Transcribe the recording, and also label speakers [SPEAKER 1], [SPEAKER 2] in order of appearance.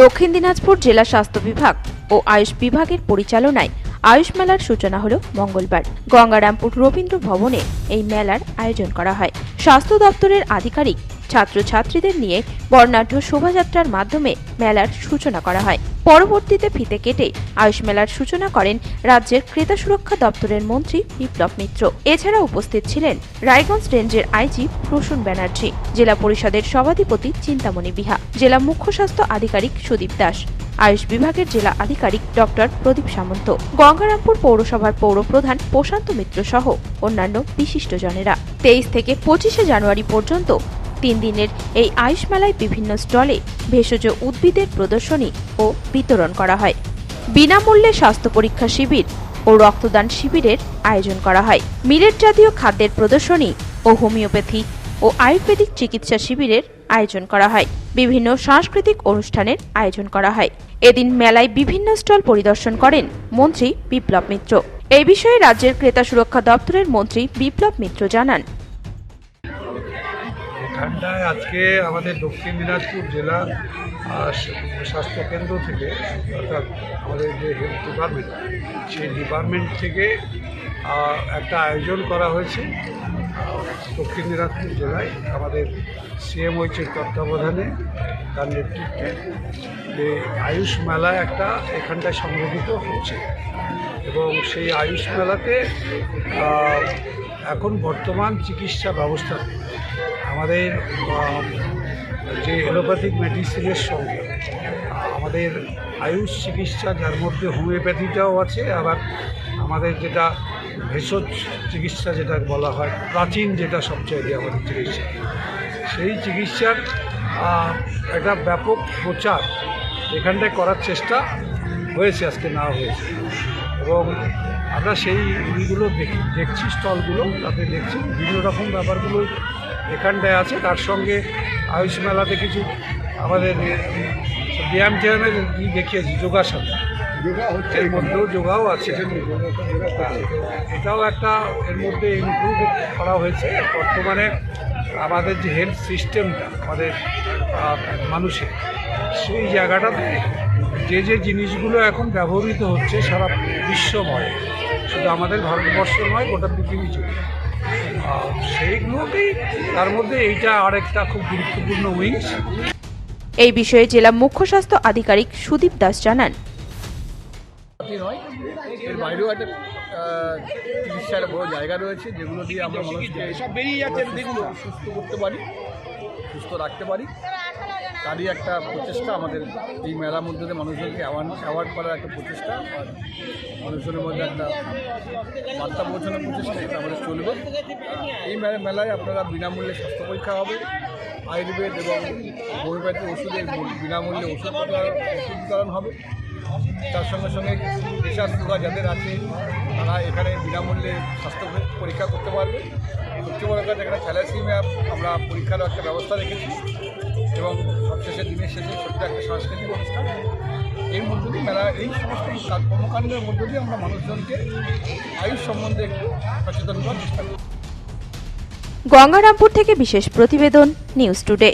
[SPEAKER 1] দক্ষিণ দিনাজপুর জেলা স্বাস্থ্য বিভাগ ও আয়ুষ বিভাগের পরিচালনায় আয়ুষ মেলার সূচনা হলো মঙ্গলবার। গঙ্গারামপুর রবীন্দ্র ভবনে এই মেলার আয়োজন করা হয়। স্বাস্থ্য দপ্তরের আধিকারিক ছাত্রছাত্রীদের নিয়ে বর্ণাঢ্য শোভাযাত্রার মাধ্যমে মেলার সূচনা করা হয়। পরবর্তীতে ফিতে কেটে আয়ুষ মেলার সূচনা করেন রাজ্যের ক্রেতা সুরক্ষা দপ্তরের মন্ত্রী বিপ্লব মিত্র। এছাড়া উপস্থিত ছিলেন রায়গঞ্জ রেঞ্জের আইজি প্রসূন ব্যানার্জি, জেলা পরিষদের সভাধিপতি চিন্তামণি বিহা, জেলা মুখ্য স্বাস্থ্য আধিকারিক সুদীপ দাস, আয়ুষ বিভাগের জেলা আধিকারিক ডক্টর প্রদীপ সামন্ত, গঙ্গারামপুর পৌরসভার পৌরপ্রধান প্রশান্ত মিত্র সহ অন্যান্য বিশিষ্টজনেরা। 23 থেকে 25 জানুয়ারি পর্যন্ত 3 দিনের এই আয়ুষ মেলায় বিভিন্ন স্টলে ভেষজ উদ্ভিদের প্রদর্শনী ও বিতরণ করা হয়। বিনামূল্যে স্বাস্থ্য পরীক্ষা শিবির ও রক্তদান শিবিরের আয়োজন করা হয়। মিলেট জাতীয় খাদ্যের প্রদর্শনী ও হোমিওপ্যাথি ও আয়ুর্বেদিক চিকিৎসা শিবিরের আয়োজন করা হয়। বিভিন্ন সাংস্কৃতিক অনুষ্ঠানের আয়োজন করা হয়। এদিন মেলায় বিভিন্ন স্টল পরিদর্শন করেন মন্ত্রী বিপ্লব মিত্র। এই বিষয়ে রাজ্যের ক্রেতা সুরক্ষা দপ্তরের মন্ত্রী বিপ্লব মিত্র জানান,
[SPEAKER 2] এখানটায় আজকে আমাদের দক্ষিণ দিনাজপুর জেলা স্বাস্থ্য কেন্দ্র থেকে, অর্থাৎ আমাদের যে হেলথ ডিপার্টমেন্ট, সেই ডিপার্টমেন্ট থেকে একটা আয়োজন করা হয়েছে দক্ষিণ দিনাজপুর জেলায় আমাদের সিএমওইচের তত্ত্বাবধানে, তার নেতৃত্বে যে আয়ুষ মেলা একটা এখানটায় সংগঠিত হচ্ছে। এবং সেই আয়ুষ মেলাতে এখন বর্তমান চিকিৎসা ব্যবস্থা আমাদের যে এলোপ্যাথিক মেডিসিনের সঙ্গে আমাদের আয়ুষ চিকিৎসা, যার মধ্যে হোমিওপ্যাথিটাও আছে, আবার আমাদের যেটা ভেষজ চিকিৎসা যেটা বলা হয়, প্রাচীন যেটা সবচেয়ে আমাদের চিকিৎসা, সেই চিকিৎসার একটা ব্যাপক প্রচার এখানটায় করার চেষ্টা হয়েছে, আজকে না হয়েছে। এবং আমরা সেই ইগুলো দেখছি, স্টলগুলো তাতে দেখছি বিভিন্ন রকম ব্যাপারগুলো এখানটায় আছে। তার সঙ্গে আয়ুষ মেলাতে কিছু আমাদের ব্যায়াম ট্যায়ামের দেখিয়েছি, যোগাসন, এর মধ্যেও যোগাও আছে। এটাও একটা এর মধ্যে ইনক্লুড করা হয়েছে। বর্তমানে আমাদের যে হেলথ সিস্টেমটা আমাদের মানুষের, সেই জায়গাটাতে যে জিনিসগুলো এখন ব্যবহৃত হচ্ছে সারা বিশ্বময়, শুধু আমাদের ভারতবর্ষ নয়, গোটা পৃথিবী জুড়ে, সেইগুলোকেই তার মধ্যে এইটা আরেকটা খুব গুরুত্বপূর্ণ উইংস।
[SPEAKER 1] এই বিষয়ে জেলা মুখ্য স্বাস্থ্য আধিকারিক সুদীপ দাস জানান,
[SPEAKER 3] এর বাইরেও একটা চিকিৎসার বড় জায়গা রয়েছে, যেগুলো দিয়ে আমরা মানুষকে সুস্থ করতে পারি, সুস্থ রাখতে পারি। তারই একটা প্রচেষ্টা আমাদের এই মেলার মধ্যে দিয়ে মানুষজনকে অ্যাওয়ার্ড করার একটা প্রচেষ্টা, আর মানুষজনের মধ্যে একটা বার্তা পৌঁছানোর প্রচেষ্টা, এটা আমাদের চলবে। এই মেলায় আপনারা বিনামূল্যে স্বাস্থ্য পরীক্ষা হবে, আয়ুর্বেদ এবং হোমিওপ্যাথি ওষুধের বিনামূল্যে ওষুধ বিতরণ হবে। তার সঙ্গে সঙ্গে প্রেশার সুগার যাদের আছে তারা এখানে বিনামূল্যে স্বাস্থ্য পরীক্ষা করতে পারবে। সবচেয়ে বড় কথা, এখানে থ্যালাসেমিয়া আমরা পরীক্ষারও একটা ব্যবস্থা রেখেছি। এবং সবশেষে দিনের শেষে ছোট্ট একটা সাংস্কৃতিক অনুষ্ঠান। এর মধ্য দিয়ে মেলা, এই সমস্ত কর্মকাণ্ডের মধ্য দিয়ে আমরা মানুষজনকে আয়ুষ সম্বন্ধে একটু সচেতন করার চেষ্টা করি।
[SPEAKER 1] গঙ্গারামপুর থেকে বিশেষ প্রতিবেদন, নিউজ টুডে।